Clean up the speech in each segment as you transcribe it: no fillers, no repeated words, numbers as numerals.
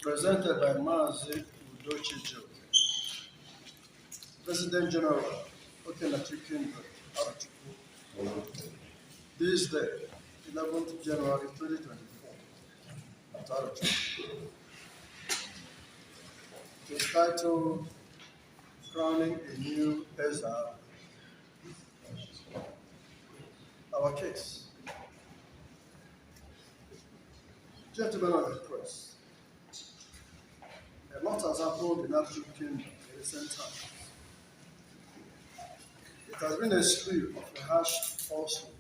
presented by Mazi Udochiju, President General, Okennachi Kindred, Arochukwu, this day, 11th January 2024, at Arochukwu. It is titled Crowning a New Ezra. Our case. Gentlemen of the press, a lot has happened in Arochukwu Kingdom in recent times. It has been a slew of harsh falsehood,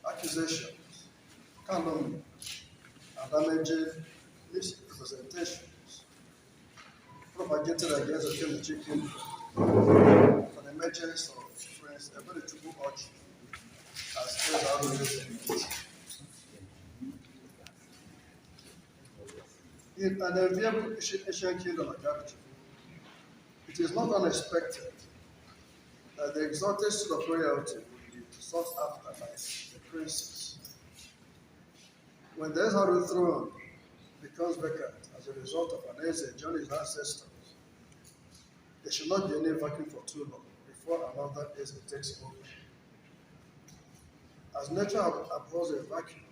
accusations, calumny, and damaging misrepresentations propagated against the Okennachi Kingdom for the emergence of Prince Arochukwu as Ezra. In an enviable ancient kingdom like Arochukwu, it is not unexpected that the exalted seat of royalty will be sought after by the princes. When the Ezra throne becomes vacant as a result of an Eze joining his ancestors, there should not be any vacuum for too long before another Eze takes over. As nature abhors a vacuum,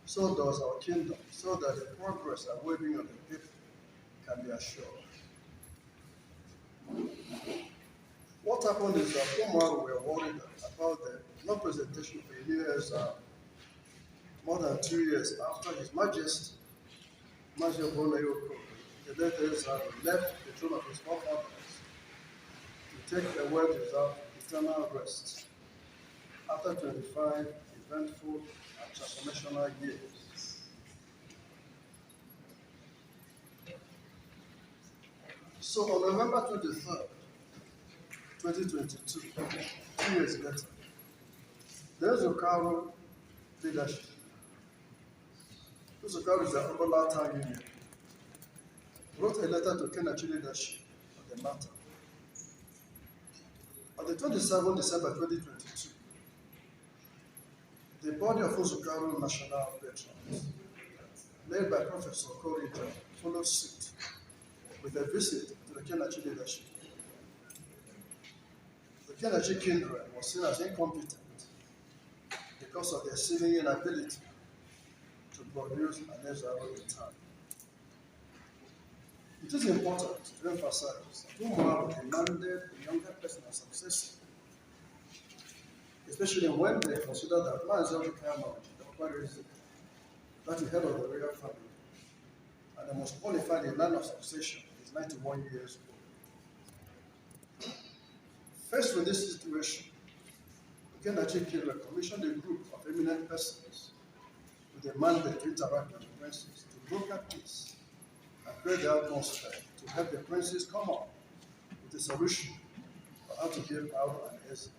so does our kingdom, so that the progress and well-being of the people can be assured. What happened is that Umar were worried about the non-presentation of a new Ezra more than 2 years after His Majesty, Maziobolayoko, the late Ezra, left the throne of his forefathers to take a well-deserved eternal rest after 25 eventful and transformational years. So on November 23rd, 2022, 2 years later, the Arochukwu leadership, Arochukwu is the Obola Town Union, wrote a letter to Okennachi leadership on the matter. On the 27th December 2022, the body of Arochukwu National Patrons, led by Professor Korija, followed suit with a visit to the Okennachi leadership. The Okennachi Kindred was seen as incompetent because of their seeming inability to produce an Ezra in time. It is important to emphasize that Umar demanded a younger person as successor, especially when they consider that Mazi Okennachi, that the head of the royal family, and the most qualified in line of succession, is 91 years old. Faced with this situation, Okennachi Kindred commissioned a group of eminent persons with a mandate to interact with the princes to broker peace and create the atmosphere to help the princes come up with a solution for how to give out an Ezra.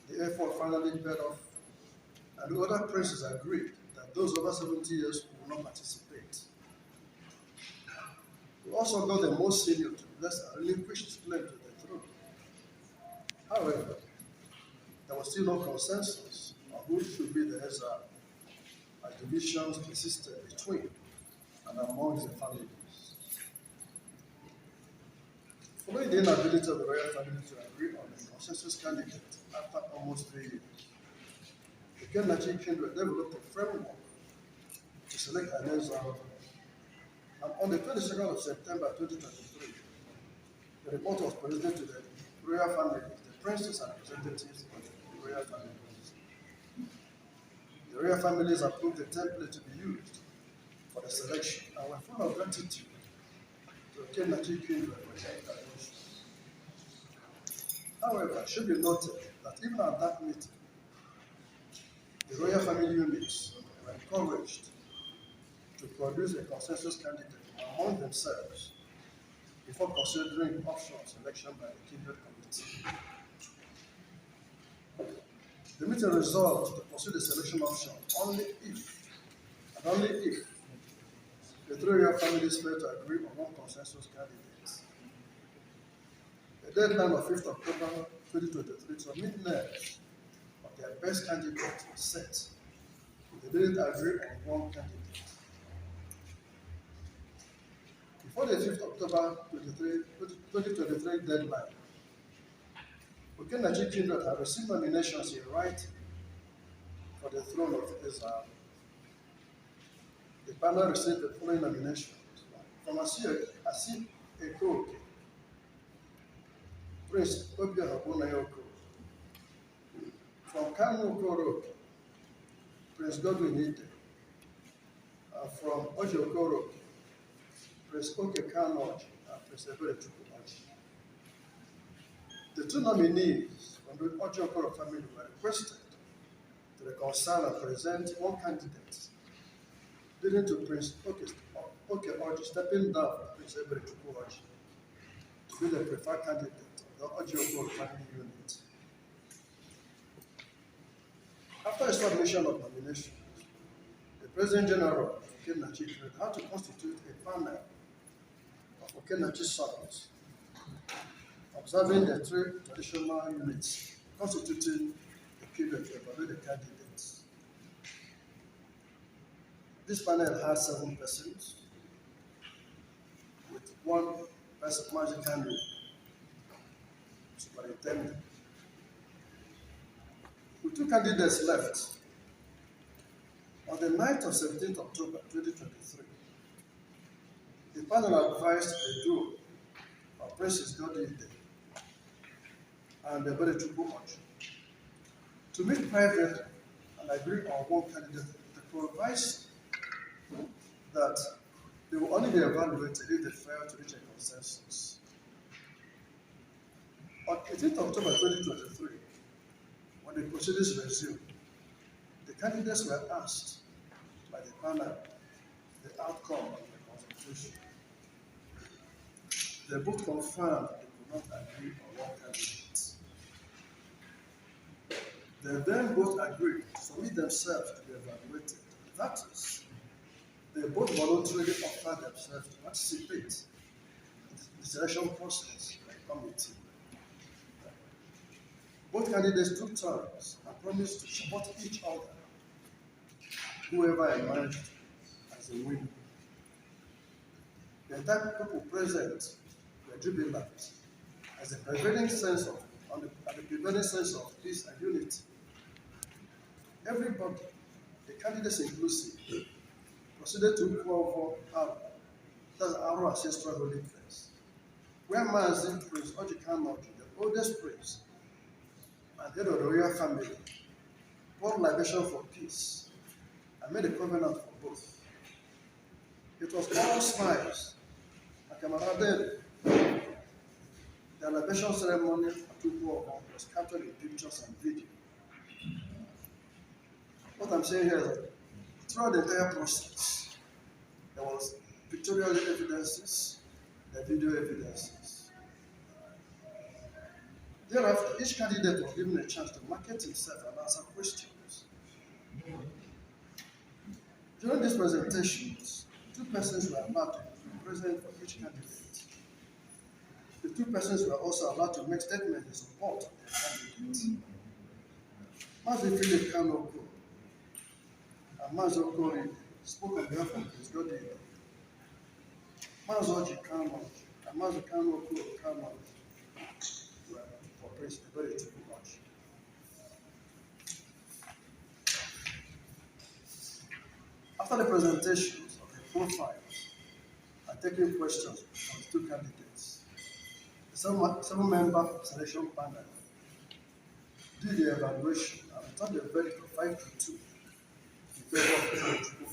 The effort finally paid off, and the other princes agreed that those over 70 years will not participate. We also got the most senior to bless and relinquish his claim to the throne. However, there was still no consensus on who should be the Ezra, as divisions persisted between and among the families. Following the inability of the royal family to agree on a consensus candidate after almost 3 years, the Okennachi Kindred developed a framework to select an Ezra. And on the 22nd of September 2023, the report was presented to the royal family, the princes and representatives of the royal families. The royal families approved the template to be used for the selection and were full of gratitude to Okennachi Kindred for their intervention. However, it should be noted that even at that meeting, the royal family units were encouraged to produce a consensus candidate among themselves before considering optional selection by the Kindred Committee. The meeting resolved to pursue the selection option only if the three royal families failed to agree on one consensus candidate. The deadline of 5th October 2023 to submit names of their best candidate was set. They didn't agree on one candidate. Before the 5th October 2023 deadline, Okennachi Kindred have received nominations in writing for the throne of Israel. The panel received the following nominations from Asi Ekoke, Prince Obiahabunayoko, from Kanu Okoroke, Prince Godwin Ide, and from Ojo Prince Okennachi, and Prince Arochukwu. The two nominees from the Ojo family were requested to reconcile and present one candidate, leading to Prince Okennachi stepping down from Prince Arochukwu to be the preferred candidate of the Ojo family unit. After the submission of nominations, the President General of Okennachi had to constitute a panel of Okennachi sons, observing the three traditional units constituting the Kindred to evaluate the candidates. This panel has 7 persons, with 1 person magically superintendent. With 2 candidates left, on the night of 17th October 2023, the panel advised the duo of Princes Godwin and Arochukwu to meet privately and agree on one candidate. The provides that they will only be evaluated if they fail to reach a consensus. On 18th October 2023, when the proceedings resumed, the candidates were asked by the panel the outcome of the consultation. They both confirmed they could not agree on one candidate. They then both agreed to submit themselves to be evaluated. That is, they both voluntarily offered themselves to participate in the selection process by the committee. Both candidates took turns and promised to support each other, whoever emerged as a winner. The entire people present were jubilant as the prevailing sense of peace and unity. Everybody, the candidates inclusive, proceeded to call for Aro, that's our ancestral holy place, where Mazin Prince Okennachi, the oldest prince and head of the royal family, poured libation for peace and made a covenant for both. It was all smiles and camaraderie. The libation ceremony at Okennachi was captured in pictures and video. What I'm saying here is that throughout the entire process, there was pictorial evidences, the video evidences. Thereafter, each candidate was given a chance to market himself and answer questions. During these presentations, 2 persons were allowed to be present for each candidate. The 2 persons were also allowed to make statements in support of their candidate. Mazi Philip Kanoko and Mazi Okori spoke on behalf of his God. Mazi Oji and Mazi Kanoko were for Prince Arochukwu. After the presentations of the profiles and taking questions from the 2 candidates, the 7-member selection panel did the evaluation and returned the verdict of 5-2 in favor of Arochukwu.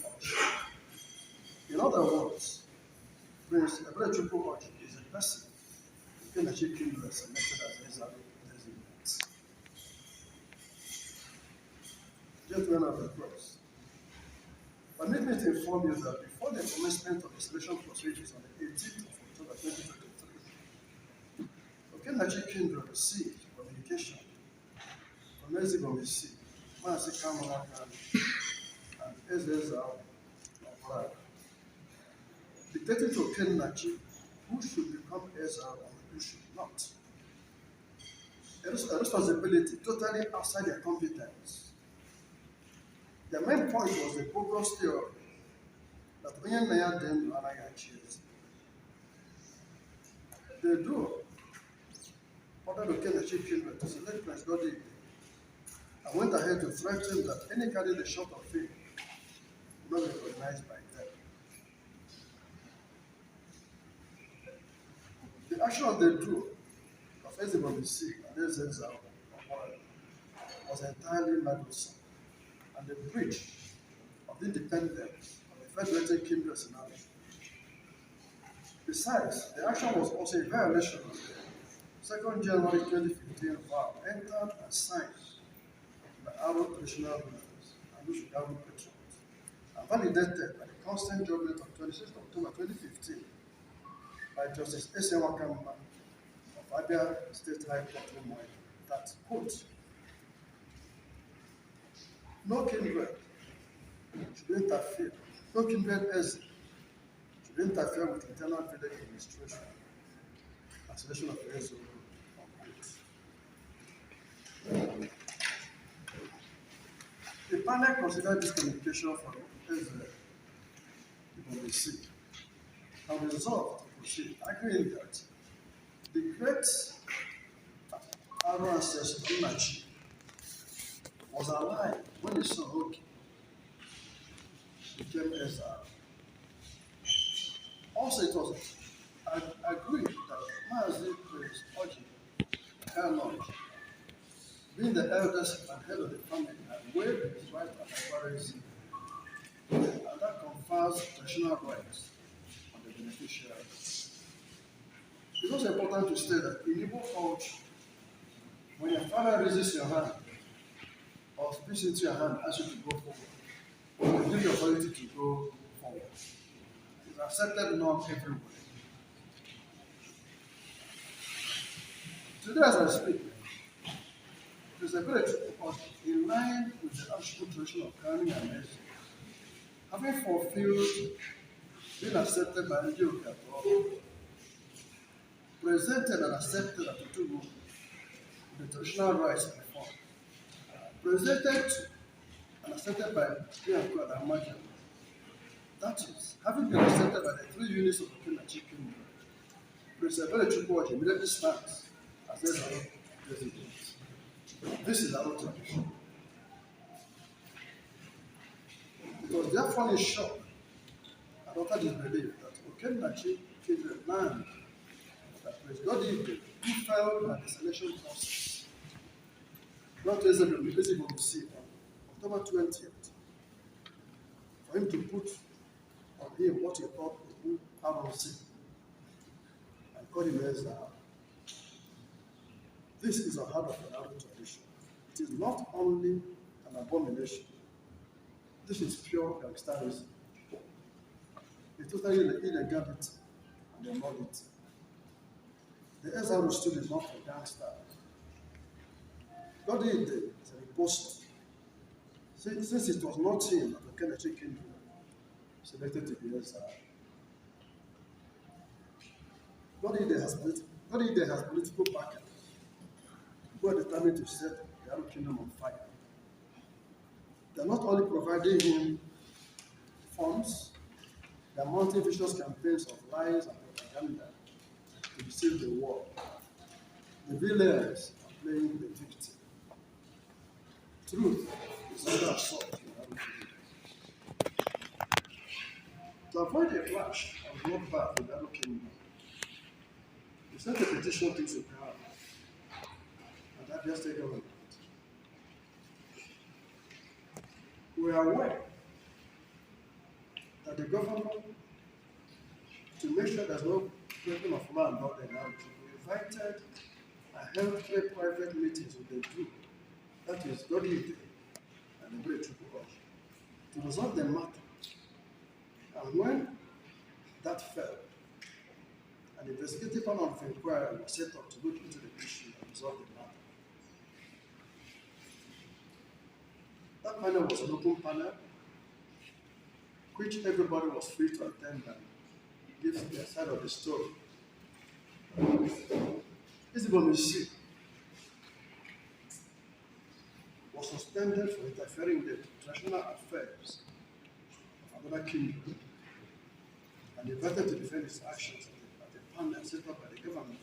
In other words, Prince Arochukwu is a person Okennachi Kindred selected as Israel designate. Gentlemen of the cross, permit me to inform you that before the commencement of the selection proceedings on the 18th of October 2023, Okennachi Kindred received communication from Ezigomisi, Mazi Kamarakan, and Ezezao of dictating to Okennachi who should become Ezra and who should not. A responsibility totally outside their competence. The main point was the bogus theory that onye nna ya dị ndụ anaghị achị eze. They drew ordered Okennachi Kindred to select Prince Goddy and went ahead to threaten that any candidate short of him would not be recognized by them. The action of the drew of Ezebomisi and Ezezao was entirely meddlesome, and the breach of the independence of the federated kindred scenario. Besides, the action was also a violation of the 2nd January 2015 vow entered and signed by our traditional rulers and those without patriots, and validated by the constant judgment of 26th October 2015 by Justice S.A. Wakamma of Abia State High Court Umuahia that, quote, no kindred should interfere, no kindred as should interfere with internal village administration and selection of Ezo, unquote. The panel considered this communication from Ezebomisi and resolved to proceed, arguing that the great our ancestor Okennachi was alive when the son Oki became Ezra. Also, it was agreed that Mazi Prince Oji Elnor, being the eldest and head of the family, had waived his right of acquirency, and that confers traditional rights on the beneficiaries. It's also important to state that in Igbo culture, when your father raises your hand or speaks into your hand, asks you to go forward, you give the authority to go forward. It's accepted norm everywhere. Today, as I speak, it is a very in line with the Arochukwu tradition of carrying and mercy, having fulfilled being accepted by the Okennachi, presented and accepted at Okennachi the traditional rights before, presented and accepted by Okennachi and Amaja. That is, having been accepted by the 3 units of Okennachi Kindred, Prince Arochukwu immediately stands as their president. This is our tradition. It was therefore a shock and utter disbelief that Okennachi Kindred learned that Prince Goddy who failed at the selection process, not Ezebomisi on October 20th, for him to put on him what he called a ROC and call him Ezra. This is unheard of in our tradition. It is not only an abomination, this is pure gangsterism. It's totally illegality and immorality. The Ezra Stool is not for gangsters. God is an impostor. Since it was not him that Okennachi Kindred selected to be Ezra. God has political backers who are determined to set the Arab kingdom on fire. They are not only providing him funds, they are mounting vicious campaigns of lies and propaganda to deceive the world. The villains are playing the victim. Truth is under assault in Arab kingdom. To avoid a clash of bloodbath with the Arab kingdom, we sent a petition to Saga and that just take government. We are aware that the government, to make sure there's no breaking of law and order in our country, we invited and held 3 private meetings with the group, that is Goddy and the Arochukwu, to resolve the matter. And when that fell, an investigative panel of inquiry was set up to look into the issue and resolve the matter. That panel was an open panel, which everybody was free to attend and give their side of the story. Ezebomisi was suspended for interfering in the international affairs of another kingdom and invited to defend his actions at the panel set up by the government,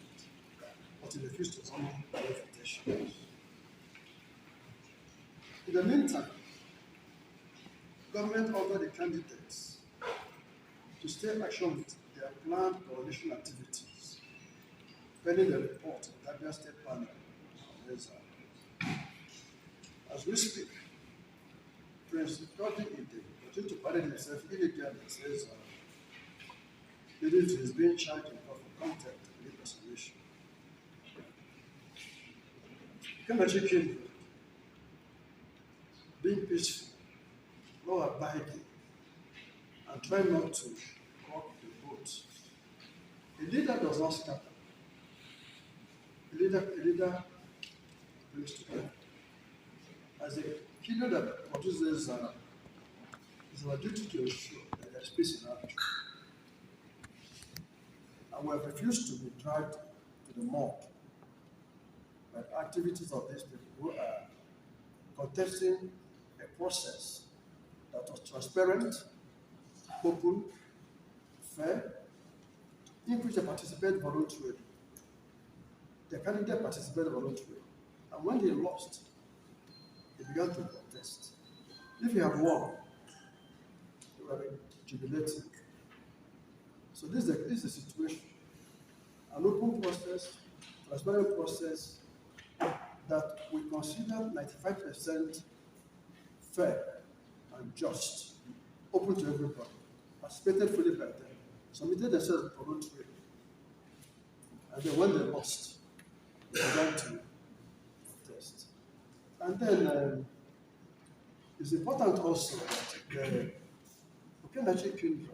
but it refused to honor the invitations. In the meantime, government ordered the candidates to take action with their planned coalition activities, pending the report of the Abia State panel. As we speak, Prince Godwin Ide continues to parade himself illegally, says, leading to his being charged in court for contempt and impersonation. Okennachi Kindred, being peaceful, law abiding, and try not to rock the boat. A leader does not scatter. A leader brings together. As a killer that produces it's our duty to ensure that there is peace in our country. And we have refused to be dragged to the mud by the activities of these people who are contesting a process that was transparent, open, fair, in which they participate voluntarily. The candidate participated voluntarily. And when they lost, they began to protest. If you have won, you are jubilating. So this is the situation. An open process, transparent process that we consider 95% fair and just, open to everybody, participated fully by them, submitted themselves voluntarily. And then when they lost, they began to protest. And then it's important also that the Okennachi Kindred,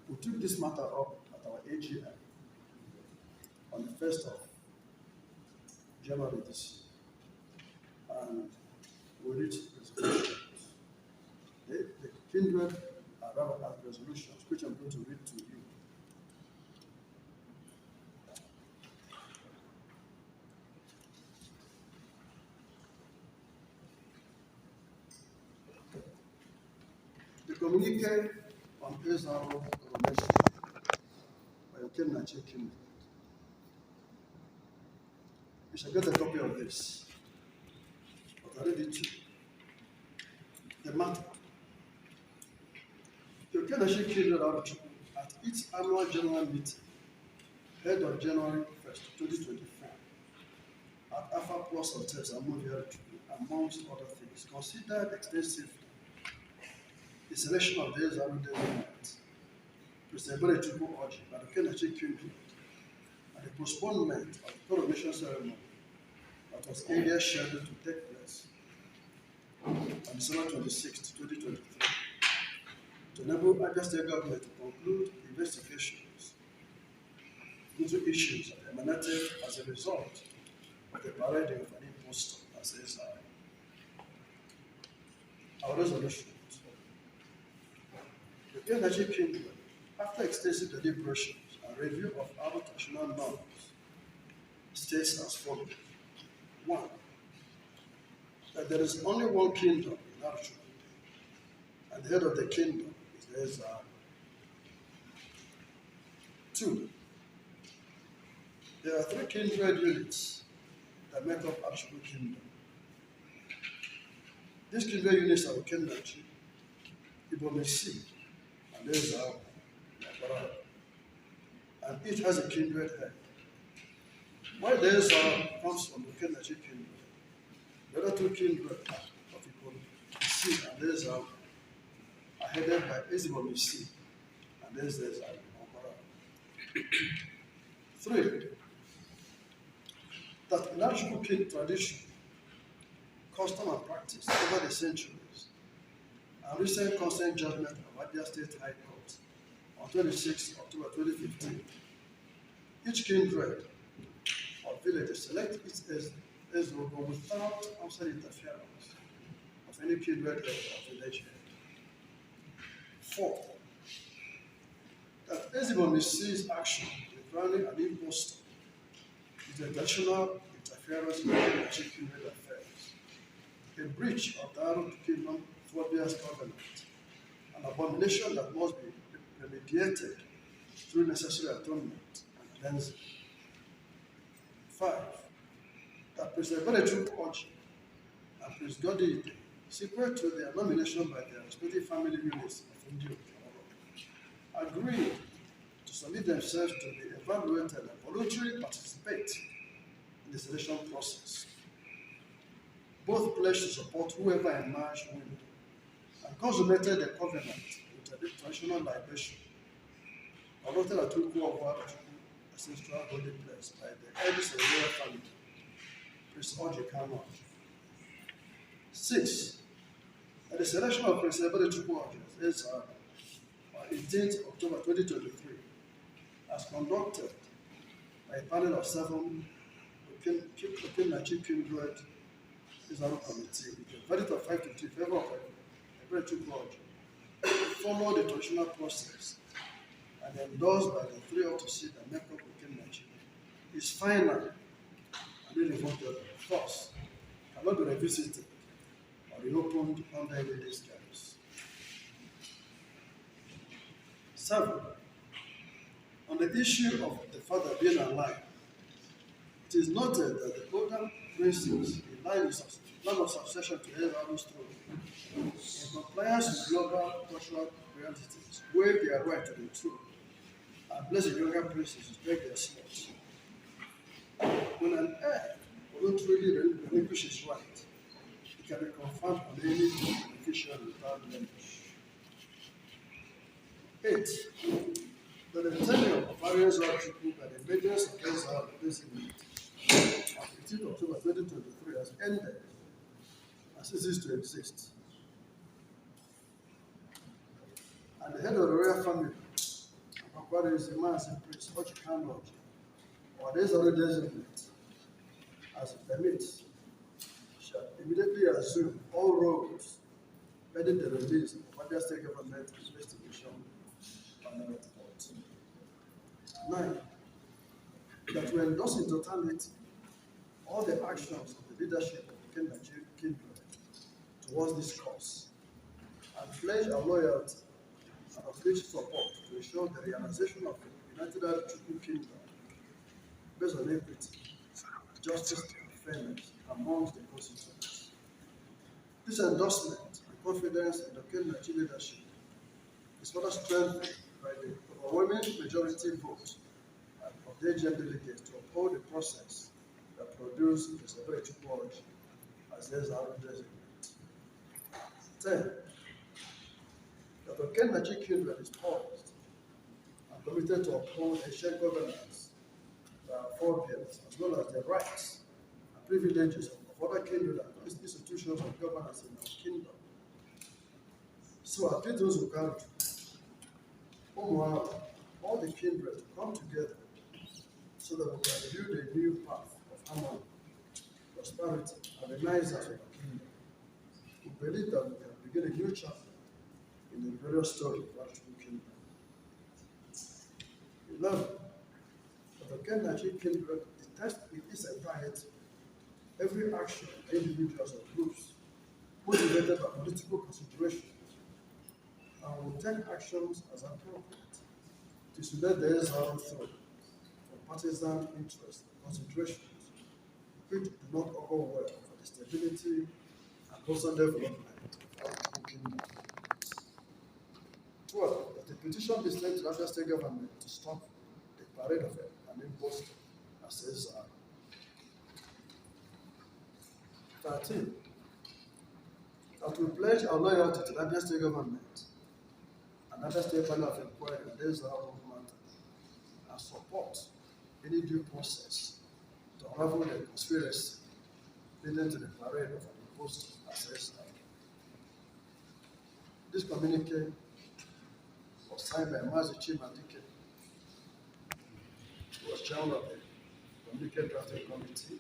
we took this matter up at our AGM on the 1st of January this year. And we reached resolutions. The Kindred arrived at resolutions, which I'm going to read to you. The communique on Ezaro Coronation by Okennachi Kindred. You shall get a copy of this. But I read it to you. The matter. The Okennachi Kindred Arochukwu at its annual general meeting held on January 1st, 2024, at Alpha Plus Hotels and Movie Arochukwu, amongst other things, considered extensively the selection of the Ezaro designate, President Arochukwu Orji by the Okennachi Kindred, and the postponement of the coronation ceremony that was earlier scheduled to take place on December 26, 2023, to enable Abia State government to conclude investigations into issues that emanated as a result of the parading of an impostor, as is our resolution. The Okennachi Kindred, after extensive deliberations and review of our traditional norms, states as follows. 1. That there is only one kingdom in Arochukwu, and the head of the kingdom is the Ezaro. 2. There are 3 kindred units that make up Arochukwu Kingdom. These kindred units are Okennachi, Ibomisi, and Ezaro, and each has a kindred head. While the Ezaro comes from the Okennachi Kingdom, the other 2 kindred of Ibomisi and Ezaro are headed by Ibomisi and Ezaro. 3. That in Arochukwu tradition, custom and practice over the centuries, and recent consent judgment of Abia State High Court on 26 October 2015, each kindred or village select its Ezoro without outside interference of any kindred head or village head. 4. That Ezibomisi's action in crowning an impostor is the intentional interference in Okennachi kindred affairs, a breach of the Arochukwu Kingdom Phobia's covenant, an abomination that must be remediated through necessary atonement and cleansing. 5. That President Arochukwu Orji and Prince Goddy, separate to their nomination by their respective family units of India, agreed to submit themselves to be evaluated and voluntarily participate in the selection process. Both pledged to support whoever emerged winning and consummated the covenant with a traditional libation conducted at Arochukwu of Arochukwu ancestral holy place by the eldest of the royal family, Prince Okennachi. 6. At the selection of Prince Arochukwu as on 18th October 2023, as conducted by a panel of 7 Okennachi Kindred Disowns committee with a verdict of 5 to 2 in favor of Arochukwu, follow the traditional process and endorsed by the 3 of the seat and make up Okennachi, is final and irrevocable. Thus, cannot be revisited or reopened under any disguise. 7. On the issue of the father being alive, it is noted that the older princes in line of succession to Ezra's throne, in compliance with global cultural realities, waive their right to the throne and bless the younger princes to take their slots. When an heir voluntarily relinquishes his right, it can be confirmed on any beneficiary without blemish. 8. That the tenure of various Arochukwu by the majors of Ezra designate on 15 October 2023 has ended and ceases to exist. And the head of the royal family, Akwari is the Master Prince Okennachi, or the Ezra designate, as it permits, shall immediately assume all roles pending the release of Abia State Government investigation on the report. 9. That we endorse in totality all the actions of the leadership of the Kindred towards this cause and pledge our loyalty and official support to ensure the realization of the United Arochukwu Kingdom based on equity, justice, and fairness amongst the constituents. This endorsement and confidence in the Okennachi leadership is further strengthened by the overwhelming majority vote of the AGM delegates to uphold the process that produced the separate board as Ezra designate. 10. That Okennachi Kindred is poised and committed to uphold ancient governance forebears, as well as the rights and privileges of other kindred and institutions of governance in our kingdom. So I appeal to those who come to all the kindred to come together so that we can build a new path of harmony, prosperity, and renaissance of our kingdom. We believe that we can begin a new chapter in the glorious story of our true kingdom. 11. That the Okennachi Kindred detests in its entirety every action of individuals or groups motivated by political considerations and will take actions as appropriate to select the Ezra throne for partisan interests and considerations which do not augur well for the stability and constant development of our kingdom. 12. That the petition be sent to the Abia State government to stop the parade of an impostor as Ezra. 13. That we pledge our loyalty to the Abia State government and Abia State panel of inquiry on this matter and support any due process to unravel the conspiracy leading to the parade of an impostor as Ezra. This communique was signed by Mazi Chimadike, who was chairman of the communique drafting committee,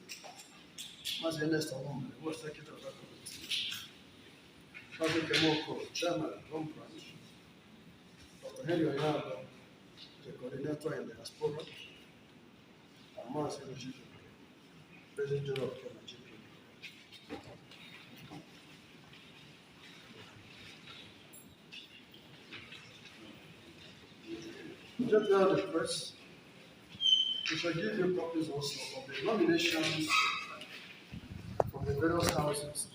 Mazi Ernest Omombe, who was secretary of that committee, Mazi Kemoko, chairman of the Home Branch, Dr. Henry Oyabo, the coordinator in the diaspora, and Mazi Arochukwu, President General of Okennachi. Just tell the press, we shall give you copies also of the nominations from the various houses